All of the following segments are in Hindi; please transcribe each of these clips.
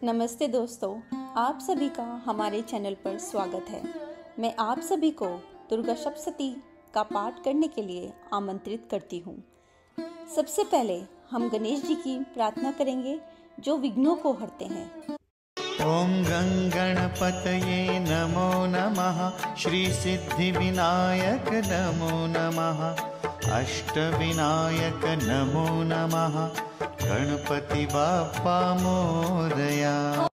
नमस्ते दोस्तों, आप सभी का हमारे चैनल पर स्वागत है। मैं आप सभी को दुर्गा सप्तशती का पाठ करने के लिए आमंत्रित करती हूँ। सबसे पहले हम गणेश जी की प्रार्थना करेंगे जो विघ्नों को हरते हैं। ओम गं गणपतये नमो नमः, श्री सिद्धि विनायक नमो नमः, अष्ट विनायक नमो नमः, गणपति बाप्पा मोरया।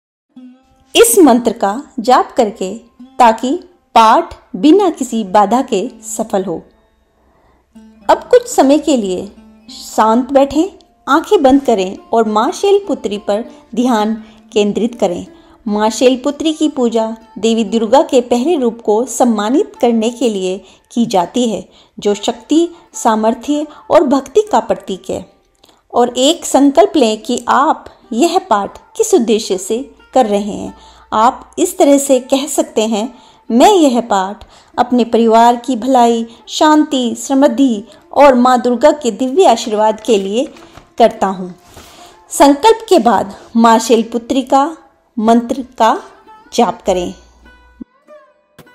इस मंत्र का जाप करके ताकि पाठ बिना किसी बाधा के सफल हो। अब कुछ समय के लिए शांत बैठें, आंखें बंद करें और मां शैलपुत्री पर ध्यान केंद्रित करें। मां शैलपुत्री की पूजा देवी दुर्गा के पहले रूप को सम्मानित करने के लिए की जाती है, जो शक्ति, सामर्थ्य और भक्ति का प्रतीक है। और एक संकल्प लें कि आप यह पाठ किस उद्देश्य से कर रहे हैं। आप इस तरह से कह सकते हैं, मैं यह पाठ अपने परिवार की भलाई, शांति, समृद्धि और माँ दुर्गा के दिव्य आशीर्वाद के लिए करता हूँ। संकल्प के बाद माँ शैलपुत्री का मंत्र का जाप करें।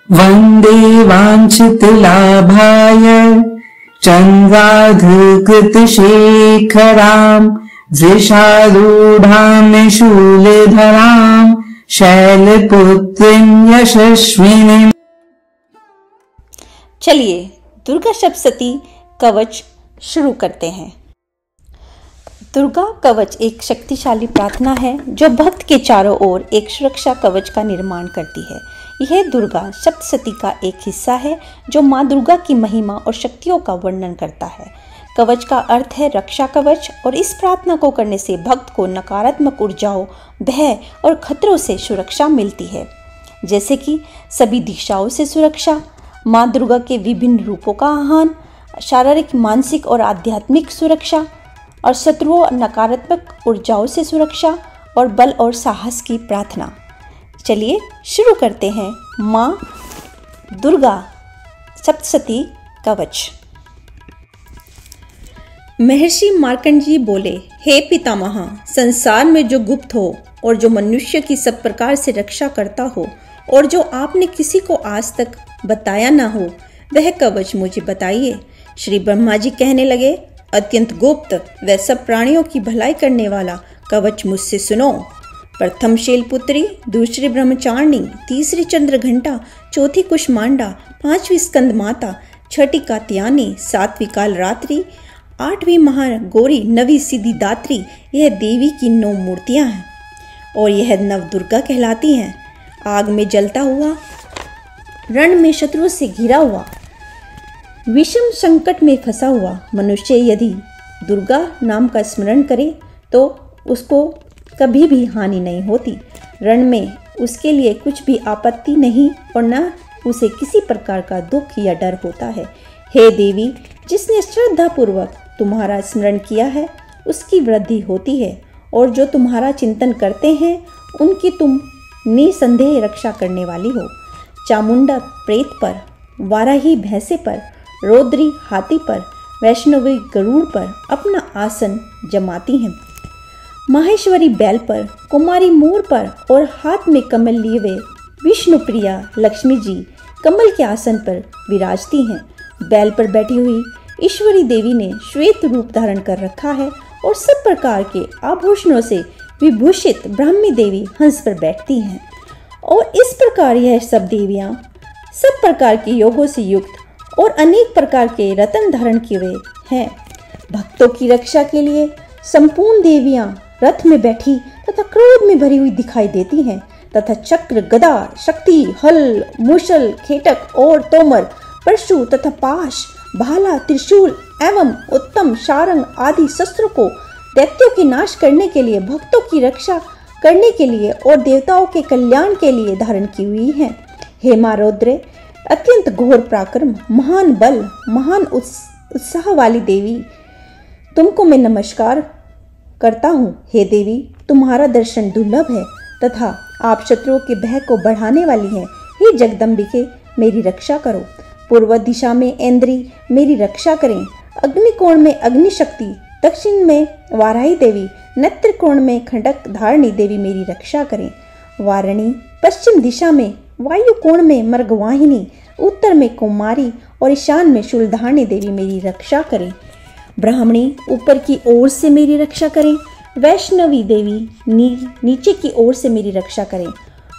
वंदे वांछित लाभाय चंद्राधृकृत शेखराम, वृषारूढ़ां शूलधरां, शैलपुत्रीं यशस्विनीं। चलिए दुर्गा सप्तशती कवच शुरू करते हैं। दुर्गा कवच एक शक्तिशाली प्रार्थना है जो भक्त के चारों ओर एक सुरक्षा कवच का निर्माण करती है। यह दुर्गा सप्तशती का एक हिस्सा है जो माँ दुर्गा की महिमा और शक्तियों का वर्णन करता है। कवच का अर्थ है रक्षा कवच, और इस प्रार्थना को करने से भक्त को नकारात्मक ऊर्जाओं, भय और खतरों से सुरक्षा मिलती है, जैसे कि सभी दिशाओं से सुरक्षा, माँ दुर्गा के विभिन्न रूपों का आह्वान, शारीरिक, मानसिक और आध्यात्मिक सुरक्षा, और शत्रुओं और नकारात्मक ऊर्जाओं से सुरक्षा, और बल और साहस की प्रार्थना। चलिए शुरू करते हैं माँ दुर्गा सप्तशती कवच। महर्षि मार्कंड जी बोले, हे पितामह, संसार में जो गुप्त हो और जो मनुष्य की सब प्रकार से रक्षा करता हो और जो आपने किसी को आज तक बताया ना हो, वह कवच मुझे बताइए। श्री ब्रह्मा जी कहने लगे, अत्यंत गुप्त व सब प्राणियों की भलाई करने वाला कवच मुझसे सुनो। प्रथम शैलपुत्री, दूसरी ब्रह्मचारिणी, तीसरी चंद्रघंटा, चौथी कुष्मांडा, पांचवी स्कंद माता, छठी कात्यायनी, सातवीं काल रात्रि, आठवीं महागौरी, नवी सिद्धि दात्री। यह देवी की 9 मूर्तियां हैं और यह नव दुर्गा कहलाती हैं। आग में जलता हुआ, रण में शत्रुओं से घिरा हुआ, विषम संकट में फंसा हुआ मनुष्य यदि दुर्गा नाम का स्मरण करे तो उसको कभी भी हानि नहीं होती। रण में उसके लिए कुछ भी आपत्ति नहीं और न उसे किसी प्रकार का दुख या डर होता है। हे देवी, जिसने श्रद्धा पूर्वक तुम्हारा स्मरण किया है उसकी वृद्धि होती है, और जो तुम्हारा चिंतन करते हैं उनकी तुम निसंदेह रक्षा करने वाली हो। चामुंडा प्रेत पर, वाराही भैंसे पर, रौद्री हाथी पर, वैष्णवी गरुड़ पर अपना आसन जमाती हैं। माहेश्वरी बैल पर, कुमारी मोर पर और हाथ में कमल लिए हुए विष्णु प्रिया लक्ष्मी जी कमल के आसन पर विराजती हैं। बैल पर बैठी हुई ईश्वरी देवी ने श्वेत रूप धारण कर रखा है और सब प्रकार के आभूषणों से विभूषित ब्राह्मी देवी हंस पर बैठती हैं। और इस प्रकार यह सब देवियां सब प्रकार के योगों से युक्त और अनेक प्रकार के रत्न धारण किए हुए हैं। भक्तों की रक्षा के लिए संपूर्ण देवियां रथ में बैठी तथा क्रोध में भरी हुई दिखाई देती हैं, तथा चक्र, गदा, शक्ति, हल, मूषल, खेटक और तोमर, परशु तथा पाश, भाला, त्रिशूल एवं उत्तम शारंग आदि शस्त्रों को दैत्यों के नाश करने के लिए, भक्तों की रक्षा करने के लिए और देवताओं के कल्याण के लिए धारण की हुई है। हे मां रौद्र, अत्यंत घोर पराक्रम, महान बल, महान उत्साह वाली देवी, तुमको मैं नमस्कार करता हूँ। हे देवी, तुम्हारा दर्शन दुर्लभ है तथा आप शत्रुओं के भय को बढ़ाने वाली हैं। हे जगदम्बिके, मेरी रक्षा करो। पूर्व दिशा में इंद्री मेरी रक्षा करें। अग्निकोण में अग्नि शक्ति दक्षिण में वाराही देवी, नेत्रकोण में खंडक धारणी देवी मेरी रक्षा करें। वारणी, पश्चिम दिशा में वायु कोण में मर्गवाहिनी, उत्तर में कुमारी और ईशान में शूलधारणी देवी मेरी रक्षा करें। ब्राह्मणी, ऊपर की ओर से मेरी रक्षा करें। वैष्णवी देवी, नीचे की ओर से मेरी रक्षा करें।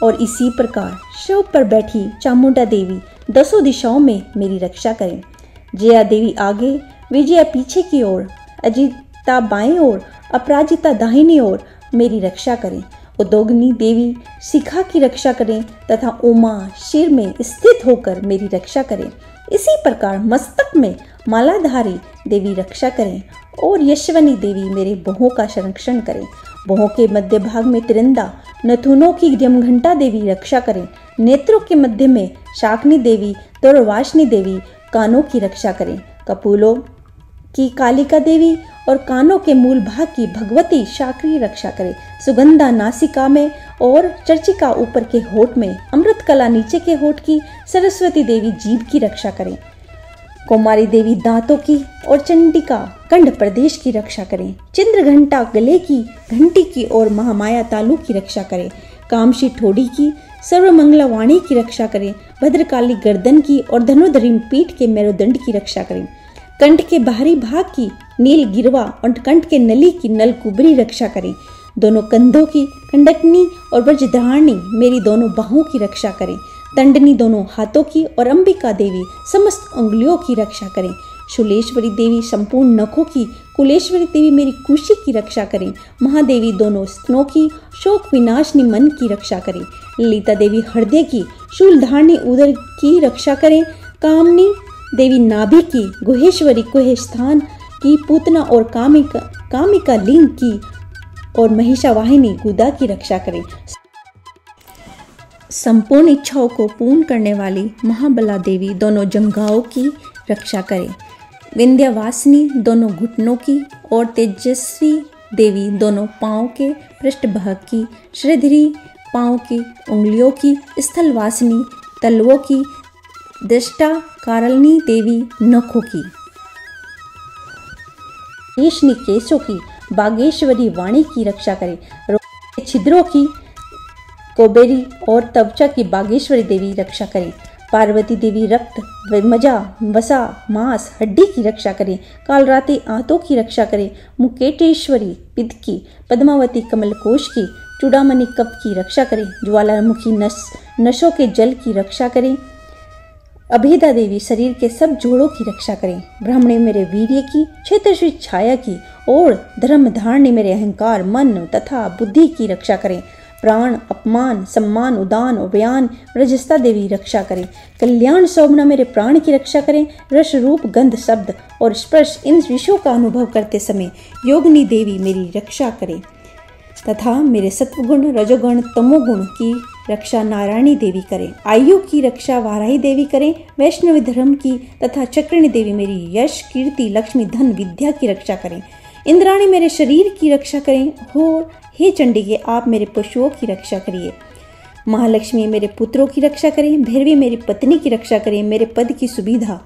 और इसी प्रकार शव पर बैठी चामुंडा देवी 10 दिशाओं में मेरी रक्षा करें। जया देवी आगे, विजया पीछे की ओर, अजिता बाएं ओर, अपराजिता दाहिनी ओर मेरी रक्षा करें। उद्योगिनी देवी शिखा की रक्षा करें तथा उमा शिर में स्थित होकर मेरी रक्षा करें। इसी प्रकार मस्तक में मालाधारी देवी रक्षा करें और यशवनी देवी मेरे भों का संरक्षण करें। भों के मध्य भाग में तिरंदा, नथुनों की यमघंटा देवी रक्षा करें। नेत्रों के मध्य में शाकनी देवी, दुर्वासनी देवी कानों की रक्षा करें। कपूलों की कालिका देवी और कानों के मूल भाग की भगवती शाकरी रक्षा करें। सुगंधा नासिका में और चर्चिका ऊपर के होठ में, अमृत कला नीचे के होठ की, सरस्वती देवी जीभ की रक्षा करें। कुमारी देवी दांतों की और चंडिका कंठ प्रदेश की रक्षा करें। चंद्र घंटा गले की घंटी की और महामाया तालु की रक्षा करें। कामशी ठोड़ी की, सर्वमंगला वाणी की रक्षा करें। भद्रकाली गर्दन की और धनुधरी पीठ के मेरुदंड की रक्षा करें। कंठ के बाहरी भाग की नील गिरवा और कंठ के नली की नल कुबरी रक्षा करें। दोनों कंधों की कंडकनी और वज्रधारणी मेरी दोनों बाहों की रक्षा करें। तंडनी दोनों हाथों की और अंबिका देवी समस्त उंगलियों की रक्षा करें। शूलेश्वरी देवी संपूर्ण नखों की, कुलेश्वरी देवी मेरी कुशी की रक्षा करें। महादेवी दोनों स्तनों की, शोक विनाशनी मन की रक्षा करें। ललिता देवी हृदय की, शूलधारणी उदर की रक्षा करें। कामनी देवी नाभि की, गुहेश्वरी कुहे स्थान की, पूतना और कामिका लिंग की और महिषावाहिनी गुदा की रक्षा करें। संपूर्ण इच्छाओं को पूर्ण करने वाली महाबला देवी दोनों जंघाओं की रक्षा करें। विंध्यवासिनी दोनों घुटनों की और तेजस्वी देवी दोनों पांव के पृष्ठभाग की, श्रीधरी पांव की उंगलियों की, स्थलवासिनी तलवों की, दृष्टा कारलनी देवी नखों की, केशनी केशों की, बागेश्वरी वाणी की रक्षा करें। छिद्रों की, कोबेरी और त्वचा की बागेश्वरी देवी रक्षा करें। पार्वती देवी रक्त, मजा, वसा, मांस, हड्डी की रक्षा करें। कालरात्रि आंतों की रक्षा करें। मुकेटेश्वरी पित्त की, पद्मावती कमलकोश की, चूड़ामणि कफ की रक्षा करें। ज्वालामुखी नसों के जल की रक्षा करें। अभेदा देवी शरीर के सब जोड़ों की रक्षा करें। ब्राह्मणी मेरे वीर्य की, क्षेत्रश्री छाया की और धर्मधारणी मेरे अहंकार, मन तथा बुद्धि की रक्षा करें। प्राण, अपमान, सम्मान, उदान और व्यान रजस्ता देवी रक्षा करें। कल्याण शोभना मेरे प्राण की रक्षा करें। रस, रूप, गंध, शब्द और स्पर्श इन विषयों का अनुभव करते समय योगिनी देवी मेरी रक्षा करें तथा मेरे सत्वगुण, रजोगुण, तमोगुण की रक्षा नारायणी देवी करें। आयु की रक्षा वाराही देवी करें। वैष्णवी धर्म की तथा चक्रिणी देवी मेरी यश, कीर्ति, लक्ष्मी, धन, विद्या की रक्षा करें। इंद्राणी मेरे शरीर की रक्षा करें। हो हे चंडिके, आप मेरे पशुओं की रक्षा करिए। महालक्ष्मी मेरे पुत्रों की रक्षा करें। भैरवी मेरी पत्नी की रक्षा करें। मेरे पद की सुविधा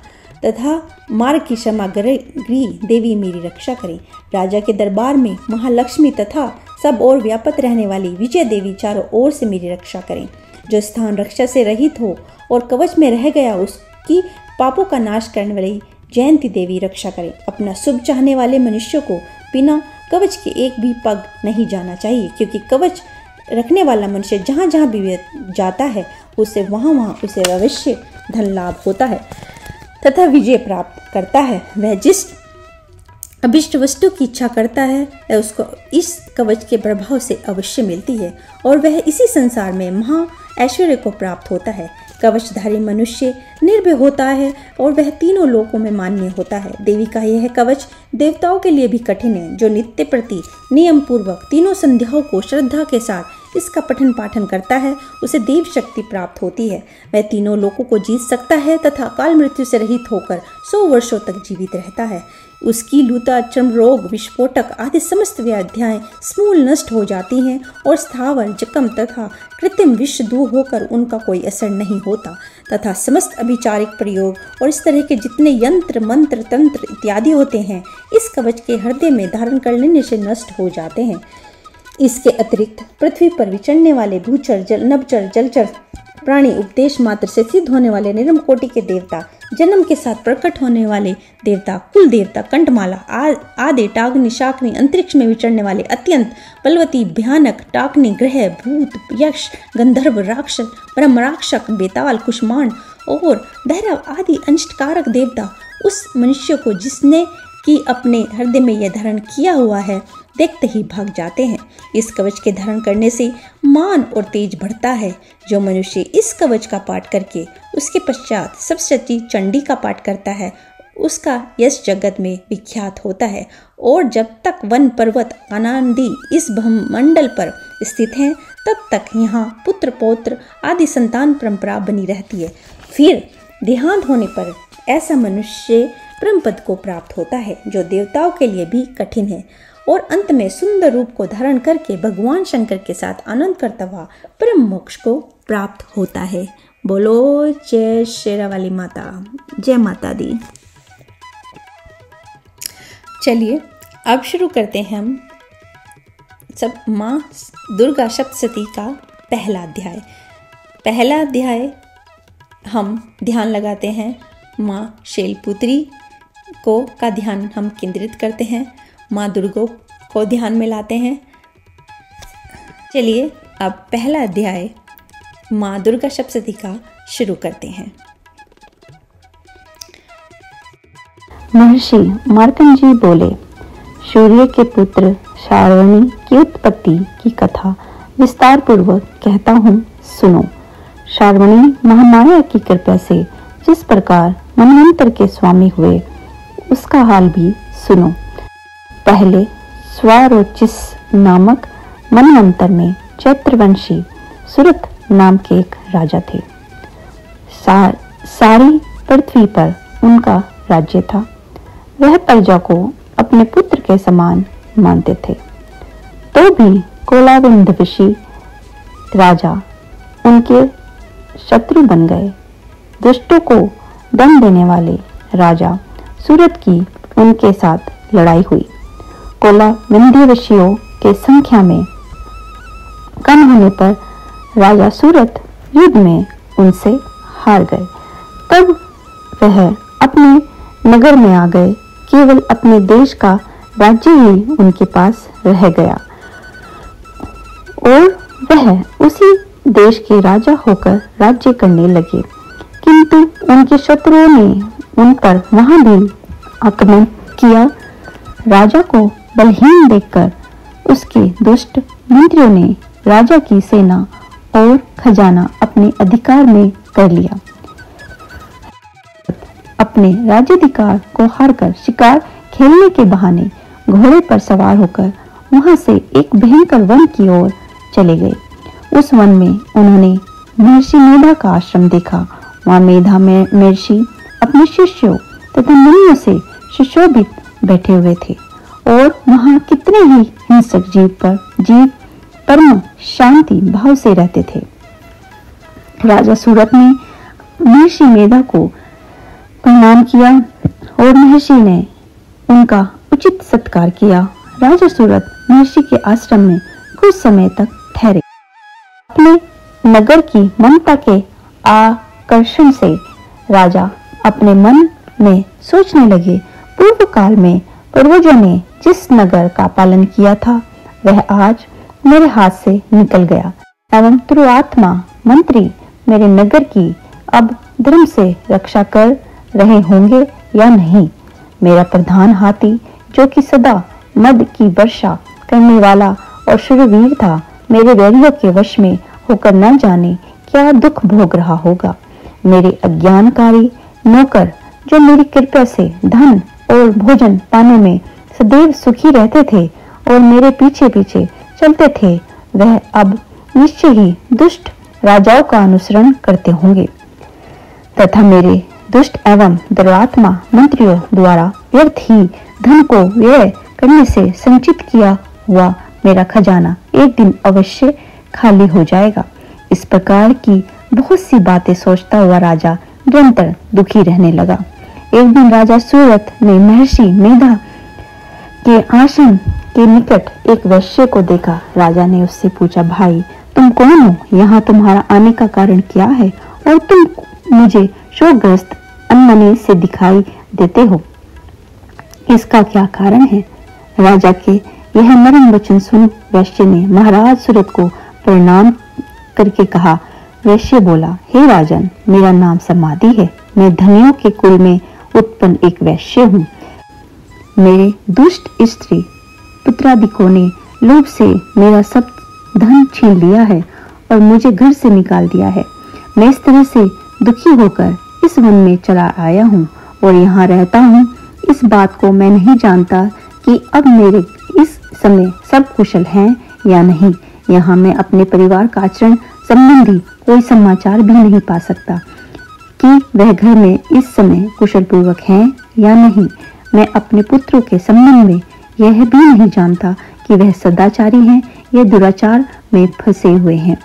तथा मार्ग की सामग्री देवी मेरी रक्षा करें। राजा के दरबार में महालक्ष्मी तथा सब ओर व्यापक रहने वाली विजय देवी चारों ओर से मेरी रक्षा करें। जो स्थान रक्षा से रहित हो और कवच में रह गया उसकी पापों का नाश करने वाली जयंती देवी रक्षा करें। अपना शुभ चाहने वाले मनुष्य को बिना कवच के एक भी पग नहीं जाना चाहिए, क्योंकि कवच रखने वाला मनुष्य जहाँ जहाँ भी जाता है उसे वहाँ उसे अवश्य धन लाभ होता है तथा विजय प्राप्त करता है। वह जिस अभिष्ट वस्तु की इच्छा करता है उसको इस कवच के प्रभाव से अवश्य मिलती है और वह इसी संसार में महा ऐश्वर्य को प्राप्त होता है। कवचधारी मनुष्य निर्भय होता है और वह तीनों लोकों में मान्य होता है। देवी का यह कवच देवताओं के लिए भी कठिन है। जो नित्य प्रति नियम पूर्वक तीनों संध्याओं को श्रद्धा के साथ इसका पठन पाठन करता है उसे देव शक्ति प्राप्त होती है। वह तीनों लोकों को जीत सकता है तथा काल मृत्यु से रहित होकर 100 वर्षों तक जीवित रहता है। उसकी लूता, चर्म रोग, विस्फोटक आदि समस्त व्याधियाएं समूल नष्ट हो जाती हैं और स्थावर, जख्म तथा कृत्रिम विष दूर होकर उनका कोई असर नहीं होता तथा समस्त अभिचारिक प्रयोग और इस तरह के जितने यंत्र, मंत्र, तंत्र इत्यादि होते हैं इस कवच के हृदय में धारण कर लेने से नष्ट हो जाते हैं। इसके अतिरिक्त पृथ्वी पर विचरने वाले भूचर, नभचर, जलचर प्राणी, उपदेश मात्र से सिद्ध होने वाले निर्म कोटि के देवता, जन्म के साथ प्रकट होने वाले देवता, कुल देवता, कंठमाला आदि, टाग्नि, शाकनी, अंतरिक्ष में विचरने वाले अत्यंत बलवती, भयानक टाग्नि, ग्रह, भूत, यक्ष, गंधर्व, राक्षस, ब्रह्म राक्षक, बेताल, कुष्मांड और भैरव आदि अनिष्टकारक देवता उस मनुष्य को जिसने कि अपने हृदय में यह धारण किया हुआ है देखते ही भाग जाते हैं। इस कवच के धारण करने से मान और तेज बढ़ता है। जो मनुष्य इस कवच का पाठ करके उसके पश्चात सप्तशती चंडी का पाठ करता है उसका यश जगत में विख्यात होता है और जब तक वन, पर्वत, आनंदी इस ब्रह्मंडल पर स्थित हैं तब तक यहाँ पुत्र, पौत्र आदि संतान परंपरा बनी रहती है। फिर देहांत होने पर ऐसा मनुष्य परम पद को प्राप्त होता है जो देवताओं के लिए भी कठिन है और अंत में सुंदर रूप को धारण करके भगवान शंकर के साथ आनंद करता हुआ परम मोक्ष को प्राप्त होता है। बोलो जय शेरावाली माता, जय माता दी। चलिए अब शुरू करते हैं हम सब माँ दुर्गा सप्तशती का पहला अध्याय। पहला अध्याय हम ध्यान लगाते हैं माँ शैलपुत्री को का ध्यान हम केंद्रित करते हैं, माँ दुर्गा को ध्यान में लाते हैं। चलिए अब पहला अध्याय माँ दुर्गा सप्तशती का शुरू करते हैं। महर्षि मार्कंडेय बोले, सूर्य के पुत्र शार्वणी की उत्पत्ति की कथा विस्तार पूर्वक कहता हूँ, सुनो। शार्वणी महामाया की कृपा से जिस प्रकार मनवंतर के स्वामी हुए उसका हाल भी सुनो। पहले स्वारोचिस नामक मनवंतर में चैत्रवंशी सुरत नाम के एक राजा थे। सारी पृथ्वी पर उनका राज्य था। वह प्रजा को अपने पुत्र के समान मानते थे। तो भी कोलाविंदवशी राजा उनके शत्रु बन गए। दुष्टों को दंड देने वाले राजा सूरत की उनके साथ लड़ाई हुई। कोलाविंदवशियों के संख्या में कम होने पर राजा सूरत युद्ध में उनसे हार गए। तब वह अपने नगर में आ गए। केवल अपने देश का राज्य ही उनके पास रह गया और वह उसी देश के राजा होकर राज्य करने लगे। किंतु उनके शत्रुओं ने उन पर वहां भी आक्रमण किया। राजा को बलहीन देखकर उसके दुष्ट मंत्रियों ने राजा की सेना और खजाना अपने अधिकार में कर लिया। अपने राज्याधिकार को हारकर शिकार खेलने के बहाने घोड़े पर सवार होकर वहां से एक भयंकर वन की ओर चले गए। उस वन में उन्होंने महर्षि मेधा का आश्रम देखा। वहां मेधा में महर्षि अपने शिष्यों तथा मुनियों से सुशोभित बैठे हुए थे और वहां कितने ही हिंसक जीव परम शांति भाव से रहते थे। राजा सूरत ने महर्षि मेधा को प्रणाम किया और महर्षि ने उनका उचित सत्कार किया। राजा सूरत महर्षि के आश्रम में कुछ समय तक ठहरे। अपने नगर की ममता के आकर्षण से राजा अपने मन में सोचने लगे, पूर्व काल में पूर्वजों ने जिस नगर का पालन किया था वह आज मेरे हाथ से निकल गया एवं त्रुआत्मा मंत्री मेरे नगर की अब धर्म से रक्षा कर रहे होंगे या नहीं। मेरा प्रधान हाथी जो कि सदा मद की वर्षा करने वाला और शूरवीर था, मेरे वैरियों के वश में होकर न जाने क्या दुख भोग रहा होगा। मेरे अज्ञानकारी नौकर जो मेरी कृपा से धन और भोजन पाने में सदैव सुखी रहते थे और मेरे पीछे पीछे चलते थे, वह अब निश्चय ही दुष्ट राजाओं का अनुसरण करते होंगे तथा मेरे दुष्ट एवं दुरात्मा मंत्रियों द्वारा व्यर्थ ही धन को व्यय करने से संचित किया हुआ मेरा खजाना एक दिन अवश्य खाली हो जाएगा। इस प्रकार की बहुत सी बातें सोचता हुआ राजा निरंतर दुखी रहने लगा। एक दिन राजा सूरत ने महर्षि मेधा के आश्रम के निकट एक वैश्य को देखा। राजा ने उससे पूछा, भाई तुम कौन हो? यहाँ तुम्हारा आने का कारण क्या है और तुम मुझे शोकग्रस्त अनमने से दिखाई देते हो, इसका क्या कारण है? राजा के यह नरम वचन सुन वैश्य ने महाराज सूरत को प्रणाम करके कहा। वैश्य बोला, हे राजन, मेरा नाम समाधि है। मैं धनियों के कुल में उत्पन्न एक वैश्य हूँ। मेरे दुष्ट स्त्री पुत्रादिकों ने लोभ से मेरा सब धन छीन लिया है और मुझे घर से निकाल दिया है। मैं इस तरह से दुखी होकर इस वन में चला आया हूँ और यहाँ रहता हूँ। इस बात को मैं नहीं जानता कि अब मेरे इस समय सब कुशल हैं या नहीं। यहाँ मैं अपने परिवार का आचरण संबंधी कोई समाचार भी नहीं पा सकता कि वह घर में इस समय कुशल पूर्वक हैं या नहीं। मैं अपने पुत्रों के संबंध में यह भी नहीं जानता कि वह सदाचारी हैं या दुराचार में फंसे हुए हैं।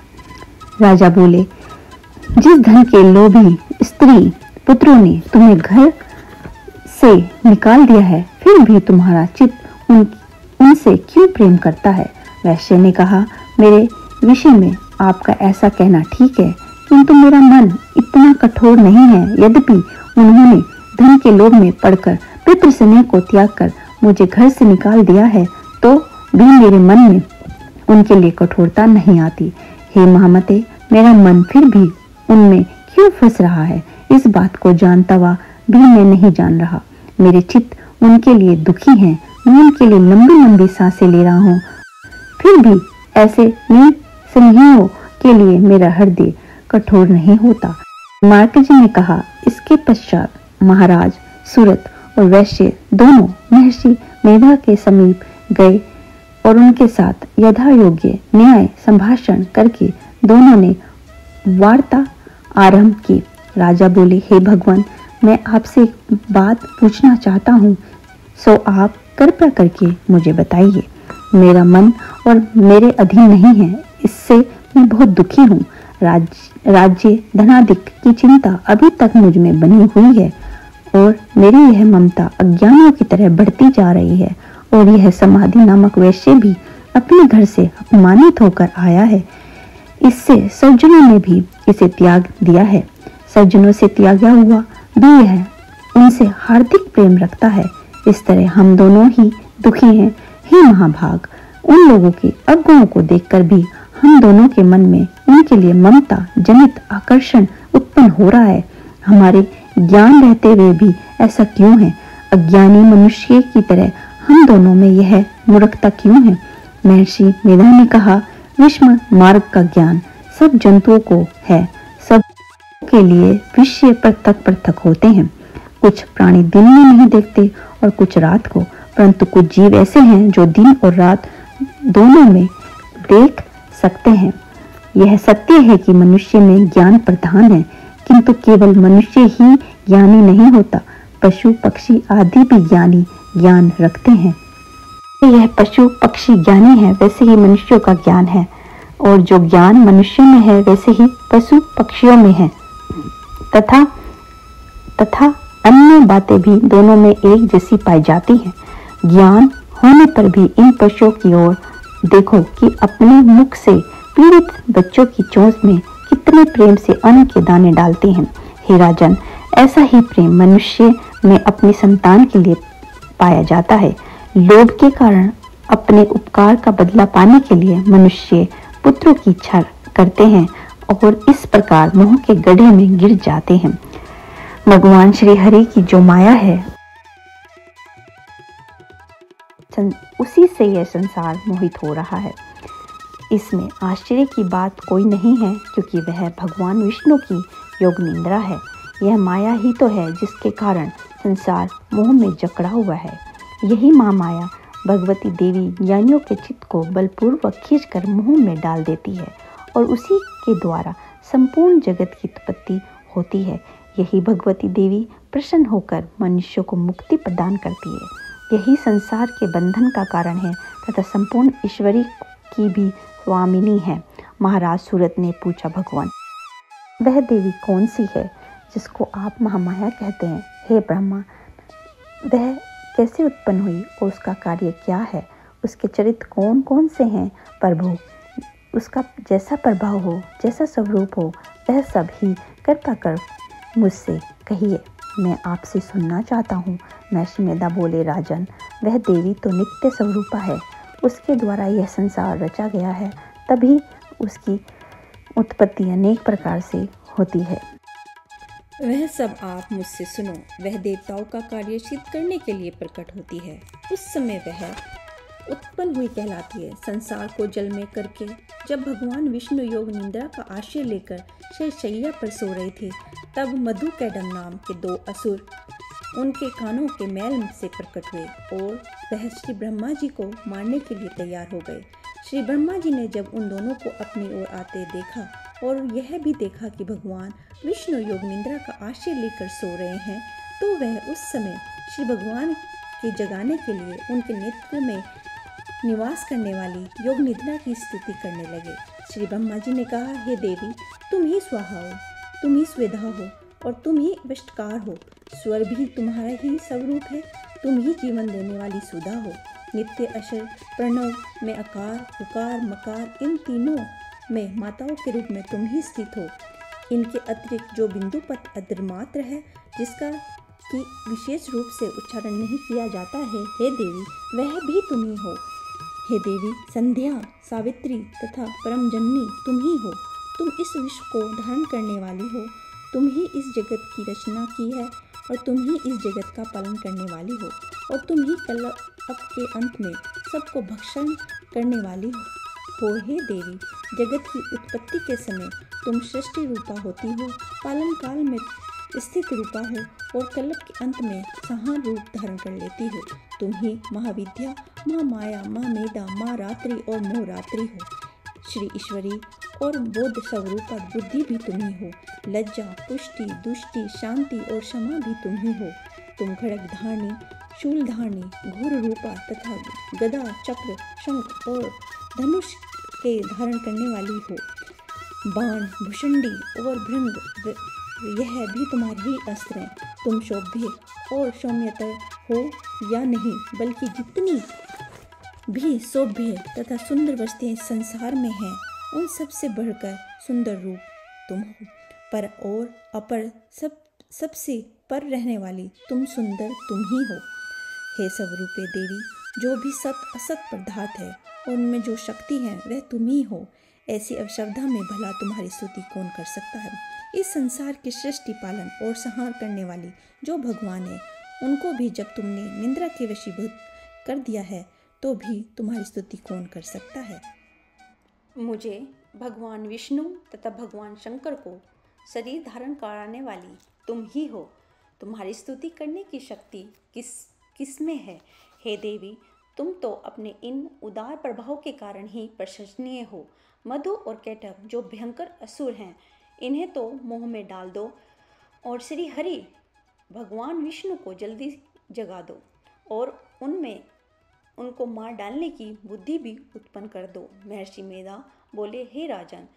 राजा बोले, जिस धन के लोभी स्त्री पुत्रों ने तुम्हें घर से निकाल दिया है, फिर भी तुम्हारा चित्त उनसे क्यों प्रेम करता है? वैश्य ने कहा, मेरे विषय में आपका ऐसा कहना ठीक है, किंतु मेरा मन इतना कठोर नहीं है। यद्यपि उन्होंने धन के लोभ में पड़कर पितृ स्नेह को त्याग कर मुझे घर से निकाल दिया है, तो भी मेरे मन में उनके लिए कठोरता नहीं आती। हे महामते, मेरा मन फिर भी उनमें क्यों फंस रहा है? इस बात को जानता हुआ भी मैं नहीं जान रहा। मेरे चित्त उनके लिए दुखी हैं। मैं उनके लिए लंबी लंबी सांसें ले रहा हूँ, फिर भी ऐसे निस्नेहियों के लिए मेरा हृदय कठोर नहीं होता। मार्कजी ने कहा। इसके पश्चात महाराज सूरत और वैश्य दोनों महर्षि मेधा के समीप गए और उनके साथ यथा योग्य न्याय संभाषण करके दोनों ने वार्ता आरंभ की। राजा बोले, हे भगवान, मैं आपसे एक बात पूछना चाहता हूँ, सो आप कृपया करके मुझे बताइए। मेरा मन और मेरे अधीन नहीं है, इससे मैं बहुत दुखी हूँ। राज्य धनाधिक की चिंता अभी तक मुझ में बनी हुई है और मेरी यह ममता अज्ञानियों की तरह बढ़ती जा रही है। और यह समाधि नामक वैश्य भी अपने घर से अपमानित होकर आया है। इससे सज्जनों ने भी इसे त्याग दिया है। सज्जनों से त्यागा हुआ भी यह उनसे हार्दिक प्रेम रखता है। इस तरह हम दोनों ही दुखी हैं। हे महाभाग, उन लोगों के अवगुणों को देखकर भी हम दोनों के मन में उनके लिए ममता जनित आकर्षण उत्पन्न हो रहा है। हमारे ज्ञान रहते हुए भी ऐसा क्यों है? अज्ञानी मनुष्य की तरह हम दोनों में यह मूर्खता क्यों है? महर्षि मेधा ने कहा, विषम मार्ग का ज्ञान सब जंतुओं को है। सब के लिए विषय पृथक पृथक होते हैं। कुछ प्राणी दिन में नहीं देखते और कुछ रात को, परंतु कुछ जीव ऐसे हैं जो दिन और रात दोनों में देख सकते हैं। यह सत्य है कि मनुष्य में ज्ञान प्रधान है, किंतु केवल मनुष्य ही ज्ञानी नहीं होता। पशु पक्षी आदि भी ज्ञान रखते हैं। यह पशु पक्षी ज्ञानी है, वैसे ही मनुष्यों का ज्ञान है, और जो ज्ञान मनुष्य में है वैसे ही पशु पक्षियों में है। तथा अन्य बातें भी दोनों में एक जैसी पाई जाती हैं। ज्ञान होने पर भी इन पशुओं की ओर देखो कि अपने मुख से पीड़ित बच्चों की चोंच में कितने प्रेम से अन्न के दाने डालते हैं। हे राजन, ऐसा ही प्रेम मनुष्य में अपनी संतान के लिए पाया जाता है। लोभ के कारण अपने उपकार का बदला पाने के लिए मनुष्य पुत्रों की इच्छा करते हैं और इस प्रकार मोह के गड्ढे में गिर जाते हैं। भगवान श्री हरि की जो माया है, उसी से यह संसार मोहित हो रहा है। इसमें आश्चर्य की बात कोई नहीं है, क्योंकि वह भगवान विष्णु की योग निंद्रा है। यह माया ही तो है जिसके कारण संसार मोह में जकड़ा हुआ है। यही माँ माया भगवती देवी ज्ञानियों के चित्त को बलपूर्वक खींचकर मोह में डाल देती है और उसी के द्वारा संपूर्ण जगत की उत्पत्ति होती है। यही भगवती देवी प्रसन्न होकर मनुष्य को मुक्ति प्रदान करती है। यही संसार के बंधन का कारण है तथा संपूर्ण ईश्वरी की भी स्वामिनी है। महाराज सूरत ने पूछा, भगवान, वह देवी कौन सी है जिसको आप महामाया कहते हैं? हे ब्रह्मा, वह कैसे उत्पन्न हुई और उसका कार्य क्या है? उसके चरित्र कौन कौन से हैं? प्रभु, उसका जैसा प्रभाव हो, जैसा स्वरूप हो, वह सब ही कृपा कर मुझसे कहिए, मैं आपसे सुनना चाहता हूँ। महर्षि मेधा बोले, राजन, वह देवी तो नित्य स्वरूपा है, उसके द्वारा यह संसार रचा गया है, तभी उसकी उत्पत्ति अनेक प्रकार से होती है। वह सब आप मुझसे सुनो। वह देवताओं का कार्य सिद्ध करने के लिए प्रकट होती है। उस समय वह उत्पन्न हुई कहलाती है। संसार को जल में करके जब भगवान विष्णु योग निंद्रा का आश्रय लेकर शैय्या पर सो रहे थे, तब मधु कैडम नाम के 2 असुर उनके कानों के मैल से प्रकट हुए और वह श्री ब्रह्मा जी को मारने के लिए तैयार हो गए। श्री ब्रह्मा जी ने जब उन दोनों को अपनी ओर आते देखा और यह भी देखा कि भगवान विष्णु योग निंद्रा का आश्रय लेकर सो रहे हैं, तो वह उस समय श्री भगवान के जगाने के लिए उनके नेत्र में निवास करने वाली योग निद्रा की स्तुति करने लगे। श्री ब्रह्मा जी ने कहा, हे देवी, तुम ही स्वाहा हो, तुम ही स्वेधा हो और तुम ही विष्टकार हो। स्वर भी तुम्हारा ही स्वरूप है, तुम ही जीवन देने वाली सुधा हो। नित्य अक्षर प्रणव में अकार, उकार, मकार, इन तीनों में माताओं के रूप में तुम ही स्थित हो। इनके अतिरिक्त जो बिंदुपत अद्रमात्र है, जिसका कि विशेष रूप से उच्चारण नहीं किया जाता है, हे देवी, वह भी तुम ही हो। हे देवी, संध्या, सावित्री तथा परम जननी तुम ही हो। तुम इस विश्व को धारण करने वाली हो। तुम ही इस जगत की रचना की है और तुम ही इस जगत का पालन करने वाली हो और तुम ही कल्प के अंत में सबको भक्षण करने वाली हो। हे देवी, जगत की उत्पत्ति के समय तुम सृष्टि रूपा होती हो, पालन काल में स्थित रूपा हो और कल्प के अंत में संहार रूप धारण कर लेती हो। तुम ही महाविद्या, महामाया, महामेधा, महारात्रि और मोहरात्रि हो। श्री ईश्वरी और बोध स्वरूपा बुद्धि भी तुम ही हो। लज्जा, पुष्टि, दुष्टि, शांति और क्षमा भी तुम ही हो। तुम खड़ग धारणी, शूल धारणी, घोर रूपा तथा गदा, चक्र, शंख और धनुष के धारण करने वाली हो। बाण, भुषुंडी और भृंग, यह भी तुम्हारे ही अस्त्र हैं। तुम शोभ्य और सौम्यतर हो या नहीं, बल्कि जितनी भी शोभ्य तथा सुंदर वस्तुएं संसार में हैं, उन सब से बढ़कर सुंदर रूप तुम हो। पर और अपर सबसे पर रहने वाली तुम सुंदर तुम ही हो। हे स्वरूपे देवी, जो भी सत असत पदार्थ है और उनमें जो शक्ति है वह तुम ही हो। ऐसी अवशब्दा में भला तुम्हारी स्तुति कौन कर सकता है। इस संसार की सृष्टि, पालन और संहार करने वाली जो भगवान है, उनको भी जब तुमने निंद्रा के वशीभूत कर दिया है, तो भी तुम्हारी स्तुति कौन कर सकता है। मुझे भगवान विष्णु तथा भगवान शंकर को शरीर धारण कराने वाली तुम ही हो। तुम्हारी स्तुति करने की शक्ति किस में है। हे देवी, तुम तो अपने इन उदार प्रभाव के कारण ही प्रशंसनीय हो। मधु और कैटभ जो भयंकर असुर हैं, इन्हें तो मोह में डाल दो और श्री हरि भगवान विष्णु को जल्दी जगा दो और उनमें उनको मार डालने की बुद्धि भी उत्पन्न कर दो। महर्षि मेधा बोले, हे राजन,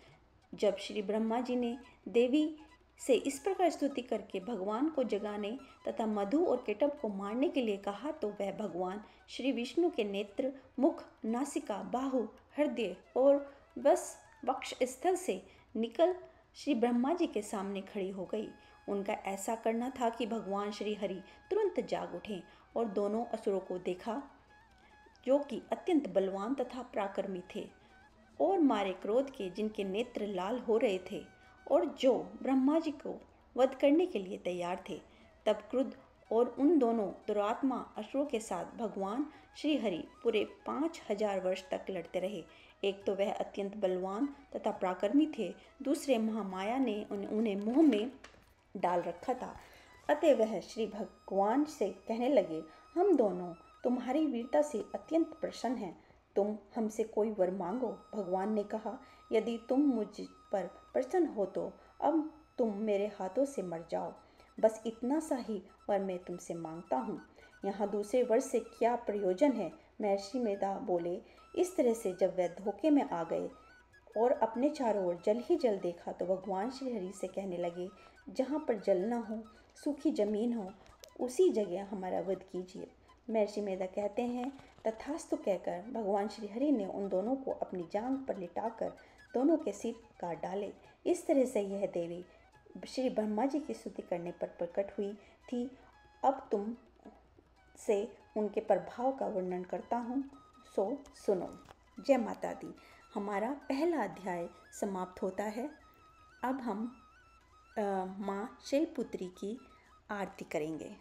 जब श्री ब्रह्मा जी ने देवी से इस प्रकार स्तुति करके भगवान को जगाने तथा मधु और केटभ को मारने के लिए कहा, तो वह भगवान श्री विष्णु के नेत्र, मुख, नासिका, बाहु, हृदय और बस वक्ष स्थल से निकल श्री ब्रह्मा जी के सामने खड़ी हो गई। उनका ऐसा करना था कि भगवान श्री हरि तुरंत जाग उठे और दोनों असुरों को देखा, जो कि अत्यंत बलवान तथा पराक्रमी थे और मारे क्रोध के, जिनके नेत्र लाल हो रहे थे और जो ब्रह्मा जी को वध करने के लिए तैयार थे। तब क्रुद्ध और उन दोनों दुरात्मा असुरों के साथ भगवान श्री हरि पूरे 5000 वर्ष तक लड़ते रहे। एक तो वह अत्यंत बलवान तथा पराक्रमी थे, दूसरे महामाया ने उन्हें मुंह में डाल रखा था। अतः वह श्री भगवान से कहने लगे, हम दोनों तुम्हारी वीरता से अत्यंत प्रसन्न हैं, तुम हमसे कोई वर मांगो। भगवान ने कहा, यदि तुम मुझ पर प्रसन्न हो तो अब तुम मेरे हाथों से मर जाओ। बस इतना सा ही वर मैं तुमसे मांगता हूँ। यहाँ दूसरे वर्ष से क्या प्रयोजन है? महर्षि मेधा बोले। इस तरह से जब वे धोखे में आ गए और अपने चारों ओर जल ही जल देखा तो भगवान श्री हरि से कहने लगे, जहाँ पर जल न हो, सूखी जमीन हो, उसी जगह हमारा वध कीजिए। महर्षि मेधा कहते हैं, तथास्तु कहकर भगवान श्री हरि ने उन दोनों को अपनी जांघ पर लिटाकर दोनों के सिर काट डाले। इस तरह से यह देवी श्री ब्रह्मा जी की स्तुति करने पर प्रकट हुई थी। अब तुम से उनके प्रभाव का वर्णन करता हूँ, सो सुनो। जय माता दी। हमारा पहला अध्याय समाप्त होता है। अब हम माँ शैलपुत्री की आरती करेंगे।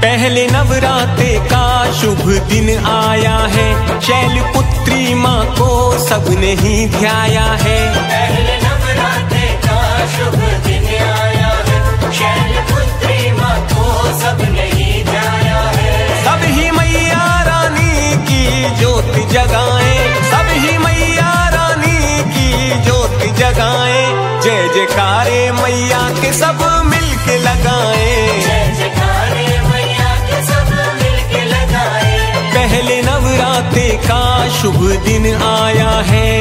पहले नवरात्रे का शुभ दिन आया है, शैलपुत्री माँ को सबने ही ध्याया है। पहले नवरात्रे का शुभ दिन आया है, शैलपुत्री माँ को सबने ही ध्याया है। सब ही मैया रानी की ज्योत जगाए, सब ही मैया रानी की ज्योत जगाए। जय जयकारे मैया के सब मिलके लगाए, जय जयकारे पहले नवरात्रे का शुभ दिन आया है।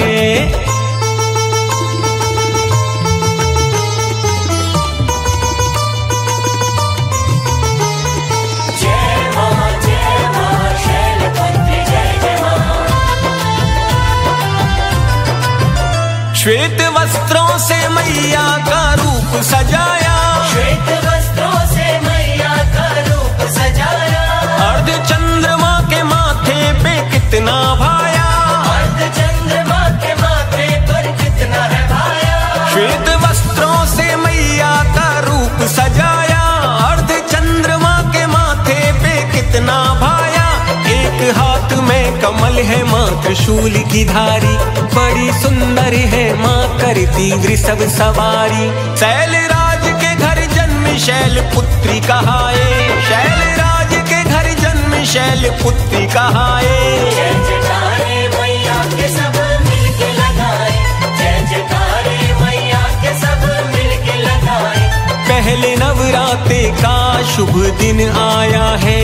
जय माँ शैलपुत्री जय जय माँ। श्वेत वस्त्रों से मैया का रूप सजाया, श्वेत वस्त्रों से मैया का रूप सजाया। अर्ध चंद्रमा के माथे पे कितना भाया, अर्ध चंद्रमा के माथे पर कितना है भाया। श्वेत वस्त्रों से मैया का रूप सजाया, अर्ध चंद्रमा के माथे पे कितना भाया। एक हाथ में कमल है माँ त्रिशूल की धारी, बड़ी सुंदर है माँ करती वृषभ सवारी। शैलराज के घर जन्म शैलपुत्री कहाए, शैलराज के घर जन्म शैलपुत्री कहाए। जय जयकारे मैया के सब मिलके लगाए, जय जयकारे मैया के सब मिलके लगाए। पहले नवरात्रे का शुभ दिन आया है।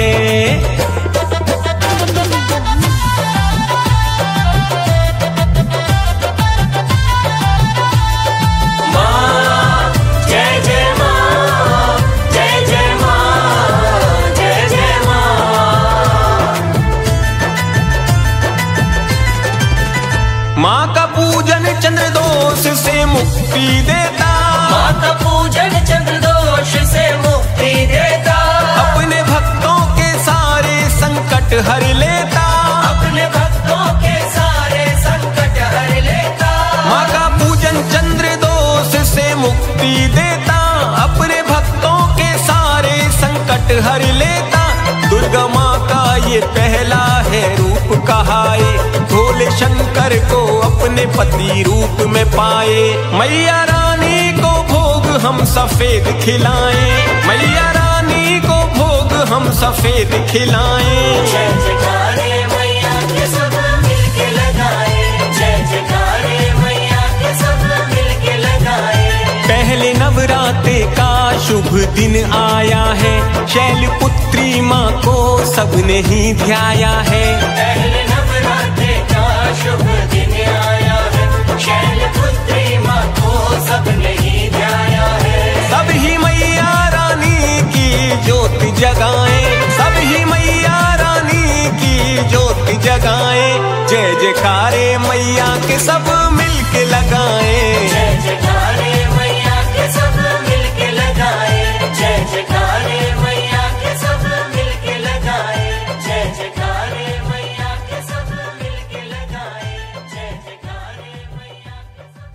माँ का पूजन चंद्र दोष से मुक्ति देता, माँ का पूजन चंद्र दोष से मुक्ति देता। अपने भक्तों के सारे संकट हर लेता, अपने भक्तों के सारे संकट हर लेता। माँ का पूजन चंद्र दोष से मुक्ति देता, अपने भक्तों के सारे संकट हर लेता। दुर्गा माँ का ये पहला है रूप कहाए, भोले शंकर को अपने पति रूप में पाए। मैया रानी को भोग हम सफेद खिलाएं, मैया रानी को भोग हम सफेद खिलाएं। जय जयकारे मैया के सब मिलके लगाए, जय जयकारे मैया के सब मिलके लगाए। पहले नवरात्रे का शुभ दिन आया है, शैलपुत्री माँ को सबने ही ध्याया है। पहले नवरात्रे का शुभ दिन आया है, शैलपुत्री माँ को सबने ही ध्याया है। सब ही मैया रानी की ज्योत जगाए, सब ही मैया रानी की ज्योत जगाए। जय जयकारे मैया के सब मिलके लगाए, जय जयकारे मैया के सब मिलके लगाए, जय जयकारे मैया के सब मिलके लगाए, जय जयकारे मैया के सब मिलके लगाए, जय जयकारे मैया के सब।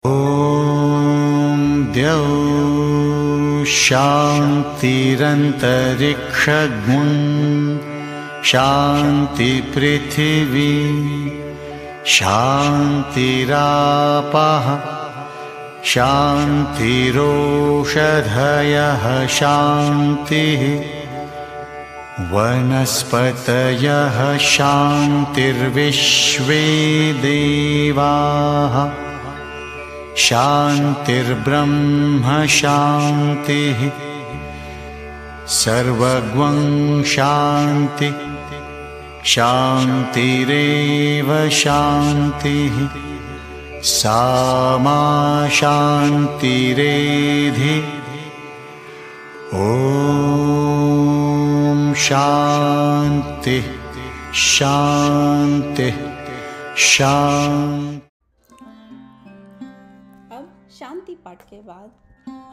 ॐ द्यौ शान्तिरन्तरिक्षगुं शान्ति पृथिवी शान्तिरापः शान्तिरोषधयः शान्तिः वनस्पतयः शान्तिर्विश्वे देवाः शान्तिर्ब्रह्म शान्तिः सर्वगं शान्ति शान्तिरेव शान्तिः सामा शान्तिरेधि ॐ शान्ति शान्ति शान्ति। अब शांति पाठ के बाद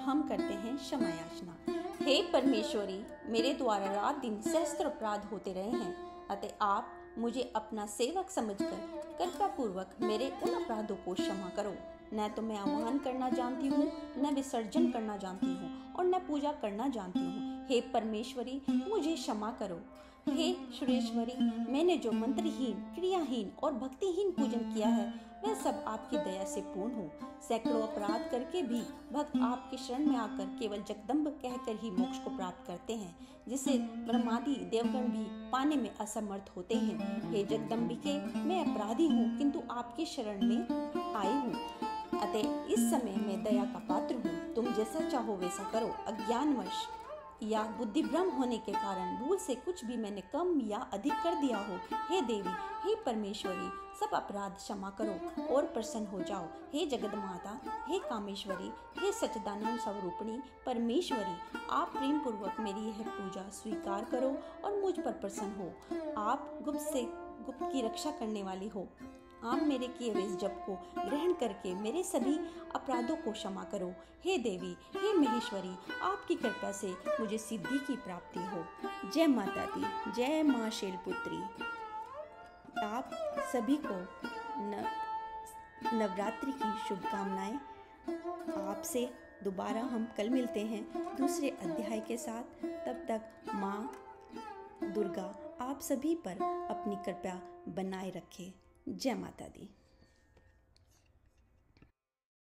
हम करते हैं क्षमा याचना। हे परमेश्वरी, मेरे द्वारा रात दिन सहस्त्र अपराध होते रहे हैं, अतः आप मुझे अपना सेवक समझकर कृपा पूर्वक मेरे उन अपराधों को क्षमा करो। न तो मैं आह्वान करना जानती हूँ, न विसर्जन करना जानती हूँ, और न पूजा करना जानती हूँ। हे परमेश्वरी, मुझे क्षमा करो। हे सुरेश्वरी, मैंने जो मंत्रहीन, क्रियाहीन और भक्तिहीन पूजन किया है, वह सब आपकी दया से पूर्ण हो। सैकड़ों अपराध करके भी भक्त आपके शरण में आकर केवल जगदम्ब कहकर ही मोक्ष को प्राप्त करते हैं, जिसे ब्रह्मादि देवगण भी पाने में असमर्थ होते हैं। हे जगदम्बिके, मैं अपराधी हूँ, किंतु आपकी शरण में आई हूँ, अतः इस समय मैं दया का पात्र हूँ। तुम जैसा चाहो वैसा करो। अज्ञानवश या बुद्धिभ्रम होने के कारण भूल से कुछ भी मैंने कम या अधिक कर दिया हो, हे देवी, हे परमेश्वरी, सब अपराध क्षमा करो और प्रसन्न हो जाओ। हे जगत माता, हे कामेश्वरी, हे सच्चिदानंद स्वरूपिणी परमेश्वरी, आप प्रेम पूर्वक मेरी यह पूजा स्वीकार करो और मुझ पर प्रसन्न हो। आप गुप्त से गुप्त की रक्षा करने वाली हो। आप मेरे किए हुए इस जप को ग्रहण करके मेरे सभी अपराधों को क्षमा करो। हे देवी, हे महेश्वरी, आपकी कृपा से मुझे सिद्धि की प्राप्ति हो। जय माता दी, जय माँ शैलपुत्री। आप सभी को नवरात्रि की शुभकामनाएं। आपसे दोबारा हम कल मिलते हैं दूसरे अध्याय के साथ। तब तक माँ दुर्गा आप सभी पर अपनी कृपा बनाए रखे। जय माता दी।